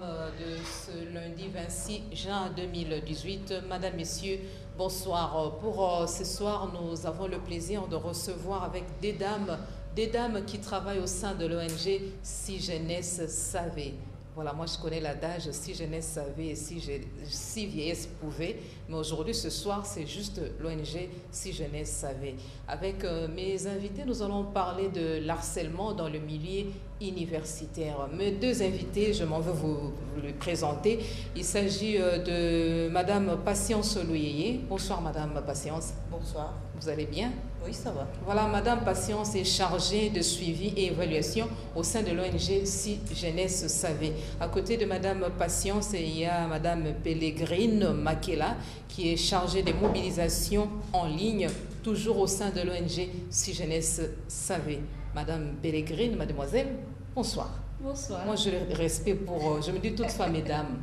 de ce lundi 26 juin 2018. Madame, Messieurs, bonsoir. Pour ce soir, nous avons le plaisir de recevoir avec des dames qui travaillent au sein de l'ONG Si Jeunesse Savait. Voilà, moi je connais l'adage si jeunesse savait et si vieillesse pouvait. Mais aujourd'hui, ce soir, c'est juste l'ONG Si Jeunesse Savait. Avec mes invités, nous allons parler de l'harcèlement dans le milieu universitaire. Mes deux invités, je m'en veux vous les présenter. Il s'agit de Madame Patience Louyeye. Bonsoir Madame Patience. Bonsoir. Vous allez bien? Oui, ça va. Voilà, Madame Patience est chargée de suivi et évaluation au sein de l'ONG Si Jeunesse Savait. À côté de Madame Patience, il y a Madame Pellegrine Makela qui est chargée des mobilisations en ligne, toujours au sein de l'ONG Si Jeunesse Savait. Madame Pellegrine, mademoiselle, bonsoir. Bonsoir. Moi, je le respecte je me dis toute femme et dame.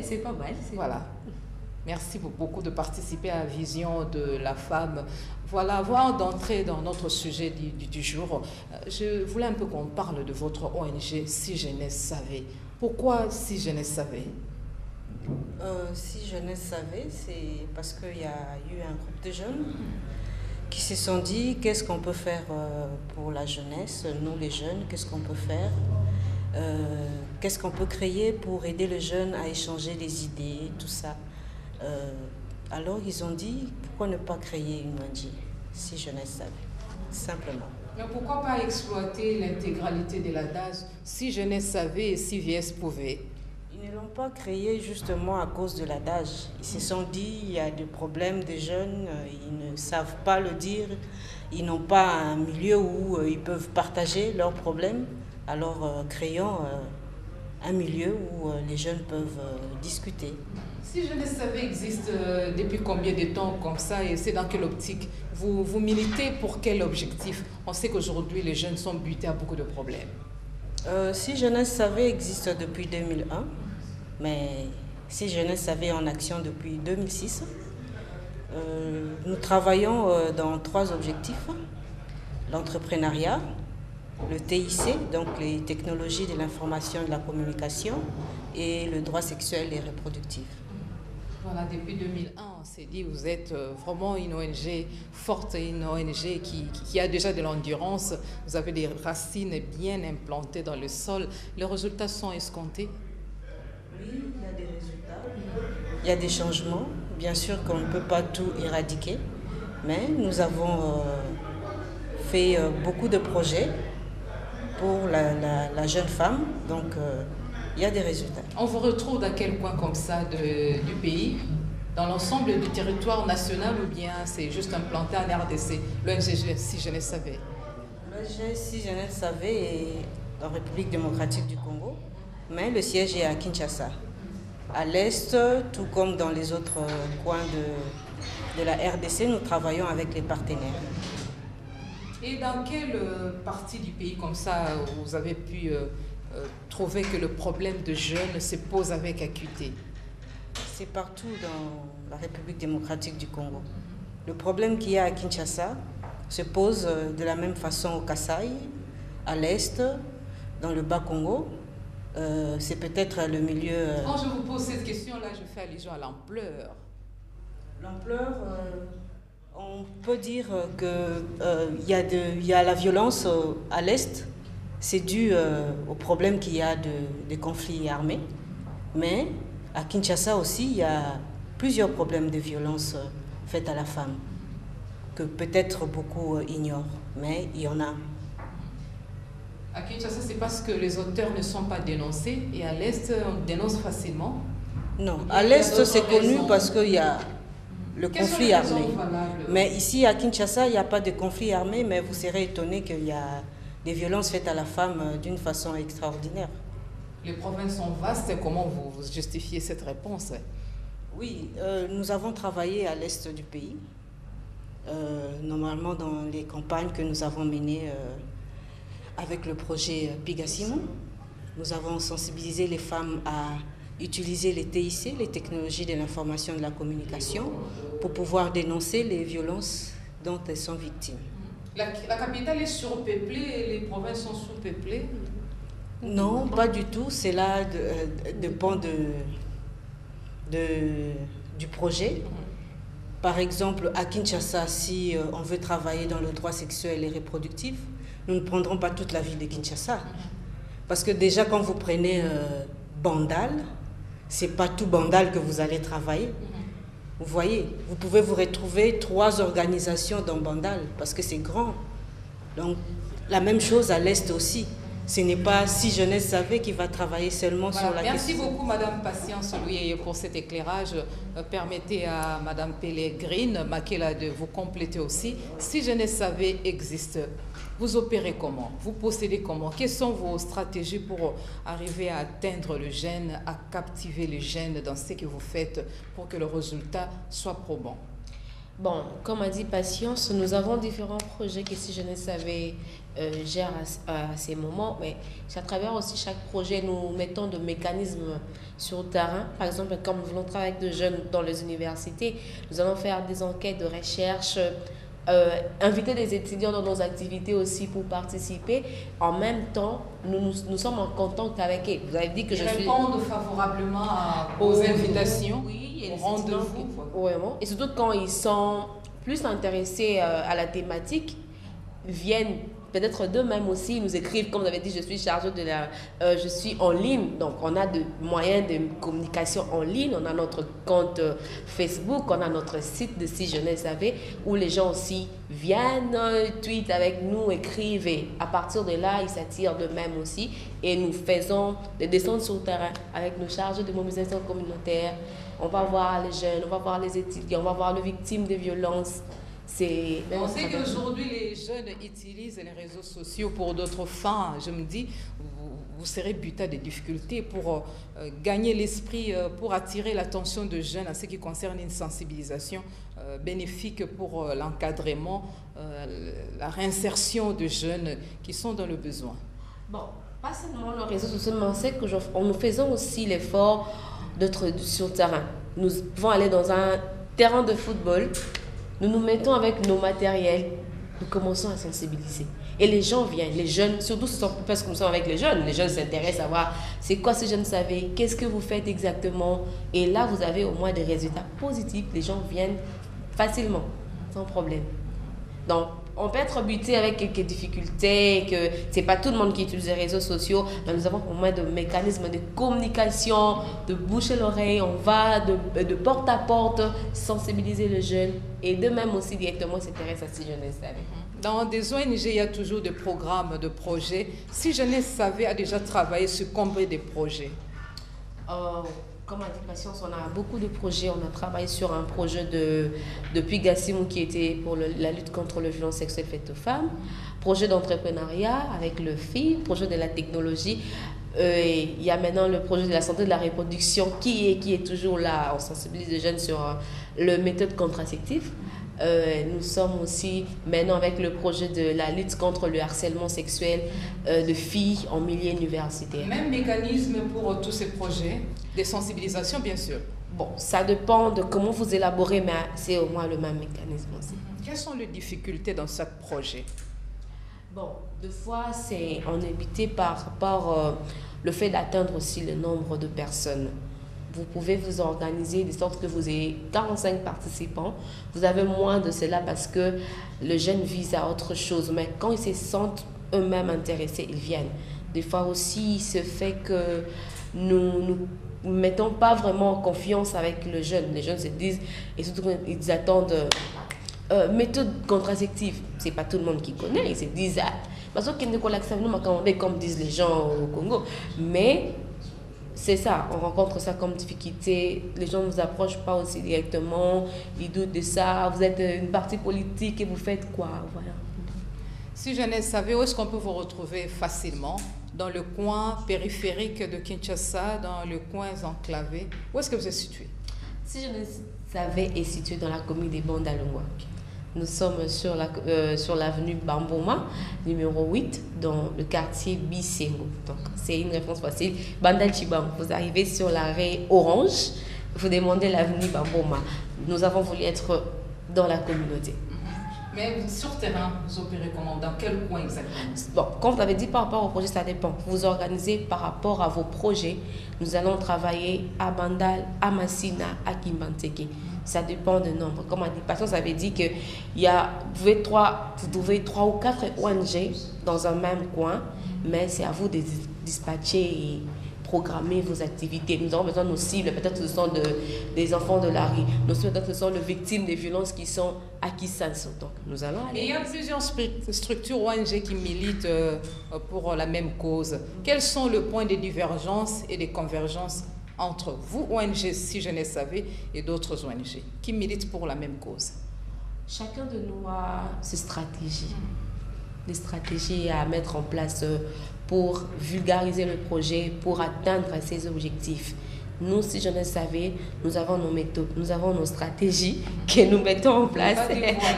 C'est pas mal. Voilà. Merci beaucoup de participer à la vision de la femme. Voilà, avant d'entrer dans notre sujet du jour, je voulais un peu qu'on parle de votre ONG Si Jeunesse Savait. Pourquoi Si Jeunesse Savait? Si Jeunesse Savait, c'est parce qu'il y a eu un groupe de jeunes qui se sont dit qu'est-ce qu'on peut faire pour la jeunesse, nous les jeunes, qu'est-ce qu'on peut faire, qu'est-ce qu'on peut créer pour aider les jeunes à échanger des idées, tout ça. Alors ils ont dit pourquoi ne pas créer une ONG Si Jeunesse Savait, simplement. Mais pourquoi pas exploiter l'intégralité de l'adage Si Jeunesse Savait et si vieillesse pouvait? Ils ne l'ont pas créé justement à cause de l'adage. Ils se sont dit il y a des problèmes des jeunes, ils ne savent pas le dire, ils n'ont pas un milieu où ils peuvent partager leurs problèmes. Alors créons un milieu où les jeunes peuvent discuter. Si Jeunesse Savait existe depuis combien de temps comme ça et c'est dans quelle optique? Vous militez pour quel objectif? On sait qu'aujourd'hui les jeunes sont butés à beaucoup de problèmes. Si Jeunesse Savait existe depuis 2001, mais Si Jeunesse Savait est en action depuis 2006. Nous travaillons dans 3 objectifs: l'entrepreneuriat, le TIC, donc les technologies de l'information et de la communication, et le droit sexuel et reproductif. Voilà, depuis 2001, on s'est dit vous êtes vraiment une ONG forte, une ONG qui a déjà de l'endurance, vous avez des racines bien implantées dans le sol. Les résultats sont escomptés? Oui, il y a des résultats. Il y a des changements. Bien sûr qu'on ne peut pas tout éradiquer, mais nous avons fait beaucoup de projets pour la jeune femme, donc il y a des résultats. On vous retrouve dans quel coin comme ça du pays? Dans l'ensemble du territoire national ou bien c'est juste implanté en RDC, l'ONG Si Jeunesse Savait? L'ONG Si Jeunesse Savait est en République démocratique du Congo, mais le siège est à Kinshasa. À l'est, tout comme dans les autres coins de la RDC, nous travaillons avec les partenaires. Et dans quelle partie du pays comme ça vous avez pu trouver que le problème de jeunes se pose avec acuité? C'est partout dans la République démocratique du Congo. Le problème qu'il y a à Kinshasa se pose de la même façon au Kasaï, à l'est, dans le Bas-Congo. C'est peut-être le milieu... Quand je vous pose cette question-là, je fais allusion à l'ampleur. L'ampleur, on peut dire qu'il y a la violence à l'est. C'est dû au problème qu'il y a de conflits armés. Mais à Kinshasa aussi, il y a plusieurs problèmes de violence faites à la femme que peut-être beaucoup ignorent, mais il y en a. À Kinshasa, c'est parce que les auteurs ne sont pas dénoncés et à l'Est, on dénonce facilement? Non, à l'Est, c'est connu parce qu'il y a le conflit armé. Mais ici, à Kinshasa, il n'y a pas de conflit armé, mais vous serez étonné qu'il y a des violences faites à la femme d'une façon extraordinaire. Les provinces sont vastes, comment vous justifiez cette réponse? Oui, nous avons travaillé à l'Est du pays, normalement dans les campagnes que nous avons menées avec le projet Pigassimo. Nous avons sensibilisé les femmes à utiliser les TIC, les technologies de l'information et de la communication, pour pouvoir dénoncer les violences dont elles sont victimes. La capitale est surpeuplée et les provinces sont sous-peuplées? Non, pas du tout. C'est là dépend du projet. Par exemple, à Kinshasa, si on veut travailler dans le droit sexuel et reproductif, nous ne prendrons pas toute la ville de Kinshasa. Parce que déjà, quand vous prenez Bandal, ce n'est pas tout Bandal que vous allez travailler. Vous voyez, vous pouvez vous retrouver 3 organisations dans Bandal, parce que c'est grand. Donc, la même chose à l'Est aussi. Ce n'est pas Si Jeunesse Savait qui va travailler seulement sur la question. Merci beaucoup, Madame Patience Louis, pour cet éclairage. Permettez à Madame Pellegrine Makela de vous compléter aussi. Si Jeunesse Savait existe, vous opérez comment? Vous procédez comment? Quelles sont vos stratégies pour arriver à atteindre le jeune, à captiver les jeunes dans ce que vous faites pour que le résultat soit probant? Bon, comme a dit Patience, nous avons différents projets que Si Jeunesse Savait gère à ces moments, mais à travers aussi chaque projet, nous mettons des mécanismes sur le terrain. Par exemple, comme nous voulons travailler avec des jeunes dans les universités, nous allons faire des enquêtes de recherche, inviter des étudiants dans nos activités aussi pour participer. En même temps, nous sommes en contact avec eux. Vous avez dit que je suis... Répondre favorablement aux invitations, oui, au rendez-vous. Vraiment. Et surtout quand ils sont plus intéressés à la thématique, viennent peut-être d'eux-mêmes aussi, ils nous écrivent, comme vous avez dit, je suis chargée je suis en ligne, donc on a des moyens de communication en ligne, on a notre compte Facebook, on a notre site de Si Jeunesse Savait, où les gens aussi viennent, tweetent avec nous, écrivent, et à partir de là, ils s'attirent d'eux-mêmes aussi, et nous faisons des descentes sur le terrain avec nos charges de mobilisation communautaire. On va voir les jeunes, on va voir les étudiants, on va voir les victimes de violences. On sait qu'aujourd'hui, les jeunes utilisent les réseaux sociaux pour d'autres fins. Je me dis, vous serez buté à des difficultés pour gagner l'esprit, pour attirer l'attention de jeunes en ce qui concerne une sensibilisation bénéfique pour l'encadrement, la réinsertion de jeunes qui sont dans le besoin. Bon, pas seulement les réseaux sociaux, mais on sait que nous faisons aussi l'effort d'être sur le terrain. Nous pouvons aller dans un terrain de football. Nous nous mettons avec nos matériels, nous commençons à sensibiliser. Et les gens viennent, les jeunes, surtout parce que nous sommes avec les jeunes s'intéressent à voir c'est quoi ces jeunes savez, qu'est-ce que vous faites exactement. Et là, vous avez au moins des résultats positifs, les gens viennent facilement, sans problème. Donc, on peut être buté avec quelques difficultés, que ce n'est pas tout le monde qui utilise les réseaux sociaux, mais nous avons au moins des mécanismes de communication, de bouche à l'oreille, on va de porte à porte sensibiliser les jeunes et d'eux-mêmes aussi directement s'intéressent à Si Jeunesse Savait. Dans des ONG, il y a toujours des programmes, de projets. Si Jeunesse Savait a déjà travaillé sur combien de projets? Comme a dit Patience, on a beaucoup de projets. On a travaillé sur un projet de Puy-Gassimou qui était pour la lutte contre les violences sexuelles faites aux femmes, projet d'entrepreneuriat avec le FI, projet de la technologie. Il y a maintenant le projet de la santé de la reproduction qui est toujours là. On sensibilise les jeunes sur les méthodes contraceptives. Nous sommes aussi maintenant avec le projet de la lutte contre le harcèlement sexuel de filles en milieu universitaire. Même mécanisme pour tous ces projets, des sensibilisations bien sûr. Bon, ça dépend de comment vous élaborez, mais c'est au moins le même mécanisme aussi. Quelles sont les difficultés dans chaque projet? Bon, des fois, on est buté par le fait d'atteindre aussi le nombre de personnes. Vous pouvez vous organiser de sorte que vous ayez 45 participants. Vous avez moins de cela parce que le jeune vise à autre chose. Mais quand ils se sentent eux-mêmes intéressés, ils viennent. Des fois aussi, il se fait que nous ne mettons pas vraiment en confiance avec le jeune. Les jeunes se disent, et surtout ils attendent méthode contraceptive. Ce n'est pas tout le monde qui connaît. Ils se disent, parce que comme disent les gens au Congo. Mais c'est ça, on rencontre ça comme difficulté. Les gens ne vous approchent pas aussi directement. Ils doutent de ça. Vous êtes une partie politique et vous faites quoi? Voilà. Si Jeunesse Savait, où est-ce qu'on peut vous retrouver facilement? Dans le coin périphérique de Kinshasa, dans le coin enclavé. Où est-ce que vous êtes situé? Si Jeunesse Savait est situé dans la commune des Bandalungwa. Nous sommes sur l'avenue Bamboma, numéro 8, dans le quartier Bisengo. Donc, c'est une réponse facile. Bandal Chibang, vous arrivez sur l'arrêt Orange, vous demandez l'avenue Bamboma. Nous avons voulu être dans la communauté. Mais sur terrain, vous opérez comment? Dans quel coin exactement? Bon, comme vous avez dit par rapport au projet, ça dépend. Vous organisez par rapport à vos projets. Nous allons travailler à Bandal, à Massina, à Kimbanteke. Ça dépend du nombre. Comme a dit Patience, ça veut dire que vous trouvez 3 ou 4 ONG dans un même coin, mais c'est à vous de dispatcher et programmer vos activités. Nous avons besoin de nos cibles, peut-être ce sont des enfants de la rue, peut-être ce sont les victimes des violences qui sont à Kissanso. Donc nous allons aller. Et il y a plusieurs structures ONG qui militent pour la même cause. Quels sont les points de divergence et de convergence entre vous, ONG Si Jeunesse Savait, et d'autres ONG qui militent pour la même cause? Chacun de nous a ses stratégies. Des stratégies à mettre en place pour vulgariser le projet, pour atteindre ses objectifs. Nous, Si Jeunesse Savait, nous avons nos méthodes, nous avons nos stratégies que nous mettons en place,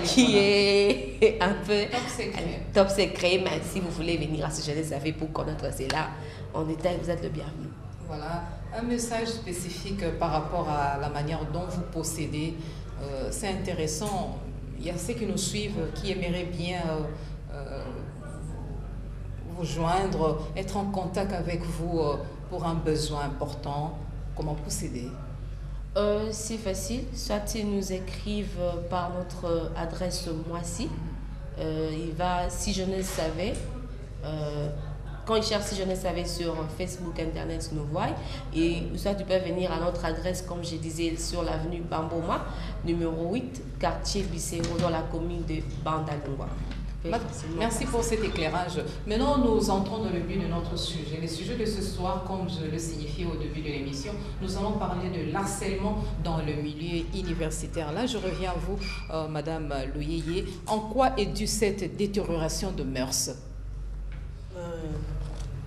qui est un peu top secret. Mais si vous voulez venir à Si Jeunesse Savait pour connaître cela en détail, vous êtes le bienvenu. Voilà, un message spécifique par rapport à la manière dont vous procédez. C'est intéressant. Il y a ceux qui nous suivent, qui aimeraient bien vous joindre, être en contact avec vous pour un besoin important. Comment procéder? C'est facile. Soit ils nous écrivent par notre adresse moi-ci. Il va Si Jeunesse Savait. Quand ils cherchent Si Jeunesse Savait sur Facebook, Internet, nous voient. Et soit tu peux venir à notre adresse, comme je disais, sur l'avenue Bamboma, numéro 8, quartier Bisséro, dans la commune de Bandalungwa. Merci pour cet éclairage. Maintenant, nous entrons dans le but de notre sujet. Le sujet de ce soir, comme je le signifiais au début de l'émission, nous allons parler de l'harcèlement dans le milieu universitaire. Là, je reviens à vous, Madame Louyeye. En quoi est due cette détérioration de mœurs?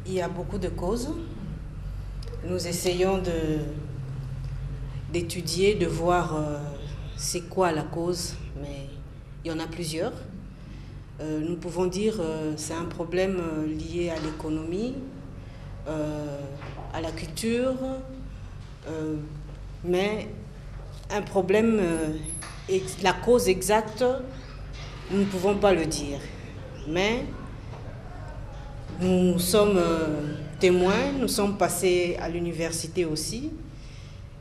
Il y a beaucoup de causes. Nous essayons d'étudier, de voir c'est quoi la cause, mais il y en a plusieurs. Nous pouvons dire que c'est un problème lié à l'économie, à la culture, mais un problème, la cause exacte, nous ne pouvons pas le dire. Mais nous sommes témoins, nous sommes passés à l'université aussi.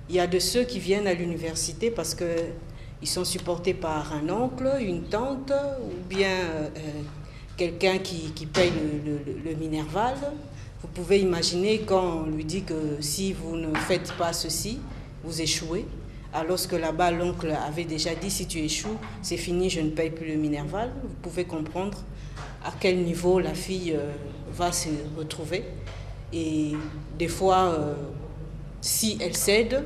Il y a de ceux qui viennent à l'université parce qu'ils sont supportés par un oncle, une tante, ou bien quelqu'un qui paye le Minerval. Vous pouvez imaginer quand on lui dit que si vous ne faites pas ceci, vous échouez. Alors que là-bas, l'oncle avait déjà dit, si tu échoues, c'est fini, je ne paye plus le Minerval. Vous pouvez comprendre à quel niveau la fille va se retrouver. Et des fois, si elle cède,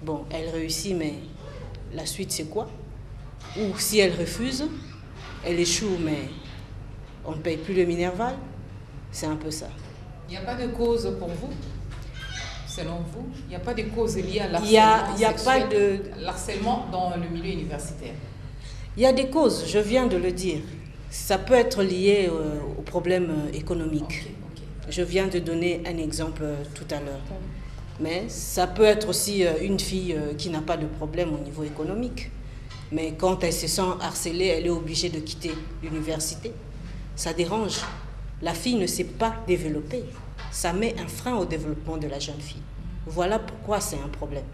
bon, elle réussit, mais la suite c'est quoi? Ou si elle refuse, elle échoue, mais on ne paye plus le Minerval. C'est un peu ça. Il n'y a pas de cause pour vous, selon vous? Il n'y a pas de cause liée à l'harcèlement dans le milieu universitaire? Il y a des causes, je viens de le dire. Ça peut être lié aux problèmes économiques. Okay. Je viens de donner un exemple tout à l'heure. Mais ça peut être aussi une fille qui n'a pas de problème au niveau économique. Mais quand elle se sent harcelée, elle est obligée de quitter l'université. Ça dérange. La fille ne s'est pas développée. Ça met un frein au développement de la jeune fille. Voilà pourquoi c'est un problème.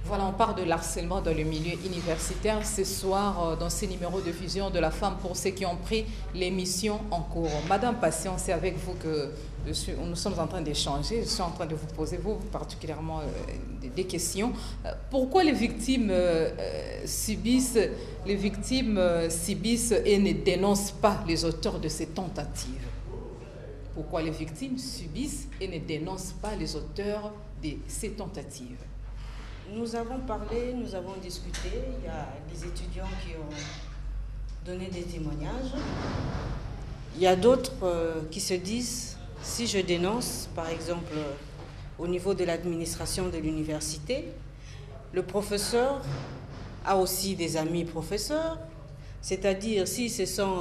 Voilà, on parle de l'harcèlement dans le milieu universitaire ce soir dans ces numéros de Vision de la femme pour ceux qui ont pris l'émission en cours. Madame Patience, c'est avec vous que nous sommes en train d'échanger. Je suis en train de vous poser, vous particulièrement, des questions. Pourquoi les victimes subissent et ne dénoncent pas les auteurs de ces tentatives? Pourquoi les victimes subissent et ne dénoncent pas les auteurs de ces tentatives? Nous avons parlé, nous avons discuté. Il y a des étudiants qui ont donné des témoignages. Il y a d'autres qui se disent, si je dénonce, par exemple, au niveau de l'administration de l'université, le professeur a aussi des amis professeurs, c'est-à-dire s'ils se sont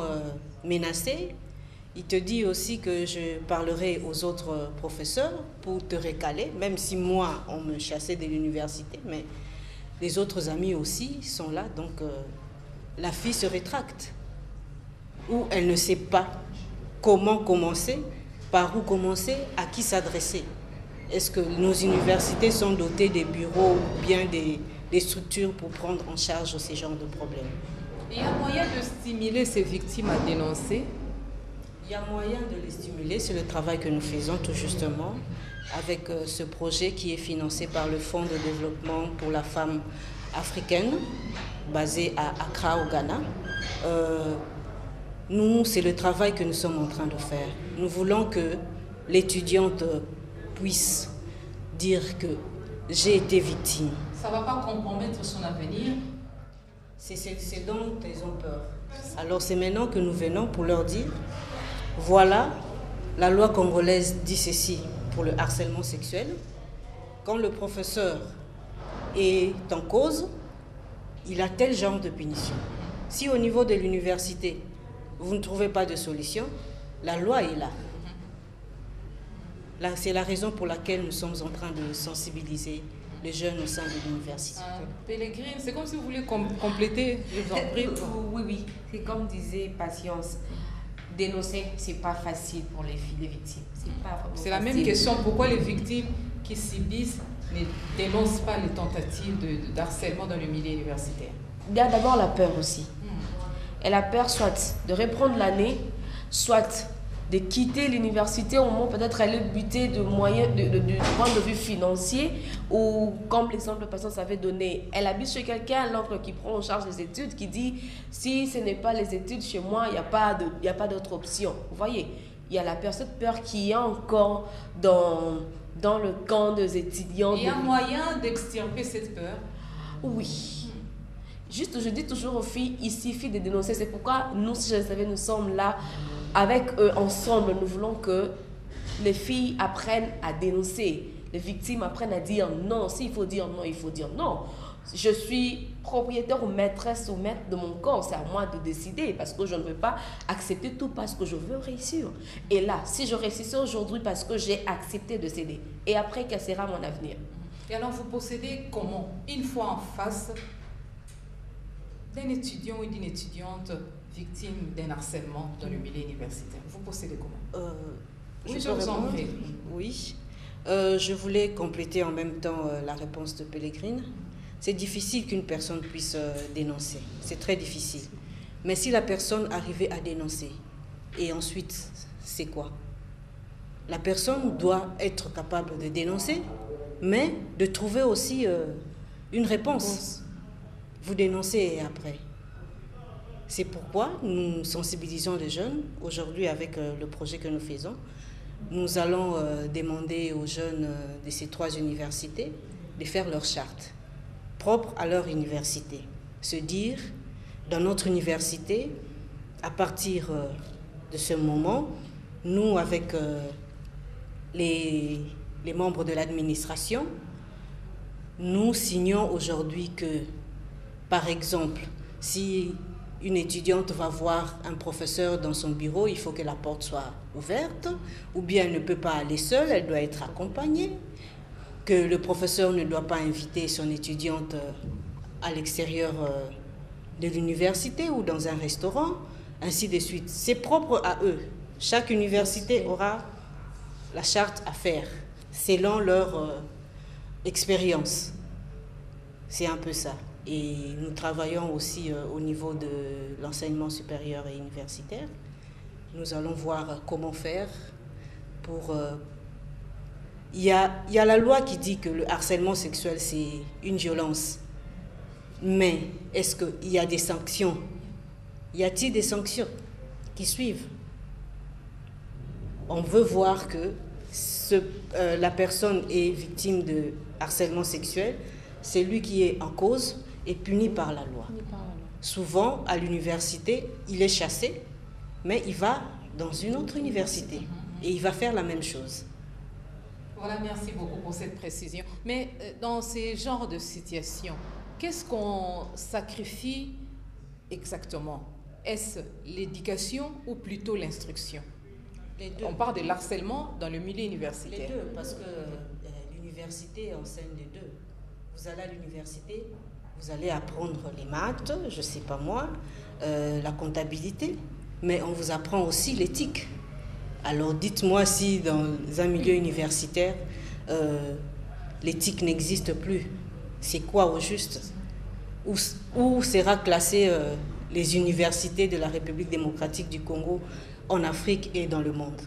menacés, il te dit aussi que je parlerai aux autres professeurs pour te récaler, même si moi, on me chassait de l'université, mais les autres amis aussi sont là. Donc, la fille se rétracte. Ou elle ne sait pas comment commencer, par où commencer, à qui s'adresser. Est-ce que nos universités sont dotées des bureaux ou bien des structures pour prendre en charge ces genres de problèmes? Il y a moyen de stimuler ces victimes à dénoncer? Il y a moyen de les stimuler, c'est le travail que nous faisons tout justement avec ce projet qui est financé par le Fonds de développement pour la femme africaine basé à Accra au Ghana. Nous, c'est le travail que nous sommes en train de faire. Nous voulons que l'étudiante puisse dire que j'ai été victime. Ça ne va pas compromettre son avenir? C'est dont elles ont peur. Alors c'est maintenant que nous venons pour leur dire, voilà, la loi congolaise dit ceci pour le harcèlement sexuel. Quand le professeur est en cause, il a tel genre de punition. Si au niveau de l'université, vous ne trouvez pas de solution, la loi est là. C'est la raison pour laquelle nous sommes en train de sensibiliser les jeunes au sein de l'université. Pélégrine, c'est comme si vous voulez compléter, je vous en prie. Oui, c'est comme disait Patience. Dénoncer, c'est pas facile pour les filles, les victimes. C'est la même question. Pourquoi les victimes qui subissent ne dénoncent pas les tentatives d'harcèlement dans le milieu universitaire? Il y a d'abord la peur aussi. Elle a peur soit de reprendre l'année, soit de quitter l'université au moment peut-être elle est butée de moyens, de point de vue financier, ou comme l'exemple de Patience avait donné, elle habite chez quelqu'un, l'autre qui prend en charge les études, qui dit si ce n'est pas les études chez moi, il n'y a pas d'autre option. Vous voyez, il y a cette peur qui est encore dans le camp des étudiants. Il y a moyen d'extirper cette peur? Oui. Juste, je dis toujours aux filles, il suffit de dénoncer. C'est pourquoi nous, si je le savais, nous sommes là avec eux ensemble. Nous voulons que les filles apprennent à dénoncer. Les victimes apprennent à dire non. S'il faut dire non, il faut dire non. Je suis propriétaire ou maîtresse ou maître de mon corps. C'est à moi de décider parce que je ne veux pas accepter tout parce que je veux réussir. Et là, si je réussissais aujourd'hui parce que j'ai accepté de céder, et après, quel sera mon avenir? Et alors, vous procédez comment? Une fois en face d'un étudiant ou d'une étudiante victime d'un harcèlement dans le milieu universitaire, vous procédez comment? Je vous en prie. Oui. Je voulais compléter en même temps la réponse de Pélégrine. C'est difficile qu'une personne puisse dénoncer. C'est très difficile. Mais si la personne arrivait à dénoncer, et ensuite, c'est quoi? La personne doit être capable de dénoncer, mais de trouver aussi une réponse. Vous dénoncez et après. C'est pourquoi nous sensibilisons les jeunes. Aujourd'hui, avec le projet que nous faisons, nous allons demander aux jeunes de ces 3 universités de faire leur charte propre à leur université. Se dire, dans notre université, à partir de ce moment, nous, avec les membres de l'administration, nous signons aujourd'hui que, par exemple, si une étudiante va voir un professeur dans son bureau, il faut que la porte soit ouverte, ou bien elle ne peut pas aller seule, elle doit être accompagnée, que le professeur ne doit pas inviter son étudiante à l'extérieur de l'université ou dans un restaurant, ainsi de suite. C'est propre à eux. Chaque université aura la charte à faire, selon leur expérience. C'est un peu ça. Et nous travaillons aussi au niveau de l'enseignement supérieur et universitaire. Nous allons voir comment faire pour... Il y a la loi qui dit que le harcèlement sexuel, c'est une violence. Mais est-ce qu'il y a des sanctions? Y a-t-il des sanctions qui suivent? On veut voir que la personne est victime de harcèlement sexuel, c'est lui qui est en cause et puni par la loi. Souvent, à l'université, il est chassé, mais il va dans une autre université et il va faire la même chose. Voilà, merci beaucoup pour cette précision. Mais dans ces genres de situations, qu'est-ce qu'on sacrifie exactement? Est-ce l'éducation ou plutôt l'instruction? Les deux. On parle de l'harcèlement dans le milieu universitaire. Les deux, parce que l'université enseigne les deux. Vous allez à l'université, Vous allez apprendre les maths, je ne sais pas moi, la comptabilité, mais on vous apprend aussi l'éthique. Alors dites-moi si dans un milieu universitaire, l'éthique n'existe plus. C'est quoi au juste? Où sera classée les universités de la République démocratique du Congo en Afrique et dans le monde?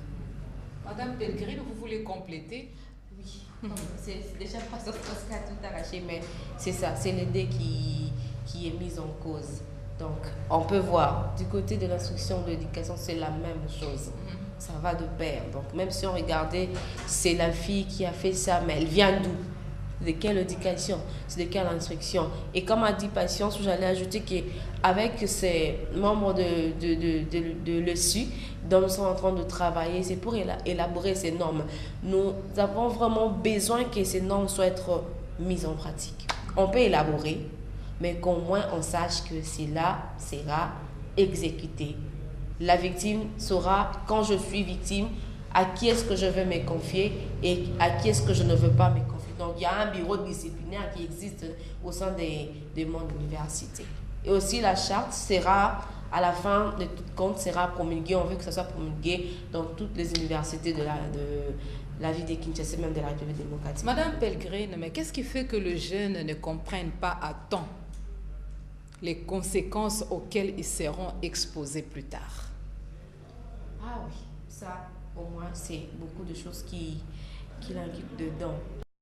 Madame Pellegrin, vous voulez compléter? Oui, c'est déjà Pasteur Tosca a tout arraché, mais c'est ça, c'est l'idée qui est mise en cause. Donc, on peut voir, du côté de l'instruction de l'éducation, c'est la même chose. Ça va de pair. Donc, même si on regardait, c'est la fille qui a fait ça, mais elle vient d'où? De quelle éducation? C'est de quelle instruction? Et comme a dit Patience, j'allais ajouter qu'avec ces membres de l'ESU, dont nous sommes en train de travailler, c'est pour élaborer ces normes. Nous avons vraiment besoin que ces normes soient mises en pratique. On peut élaborer, mais qu'au moins on sache que cela sera exécuté. La victime saura, quand je suis victime, à qui est-ce que je veux me confier et à qui est-ce que je ne veux pas me confier. Donc, il y a un bureau disciplinaire qui existe au sein des mondes universités. Et aussi, la charte sera, à la fin de tout compte, sera promulguée. On veut que ça soit promulgué dans toutes les universités de la vie des Kinshasa, même de la République démocratique. Madame Pellegrin, mais qu'est-ce qui fait que les jeunes ne comprennent pas à temps les conséquences auxquelles ils seront exposés plus tard? Ah oui, ça, au moins, c'est beaucoup de choses qui l'inquiètent dedans.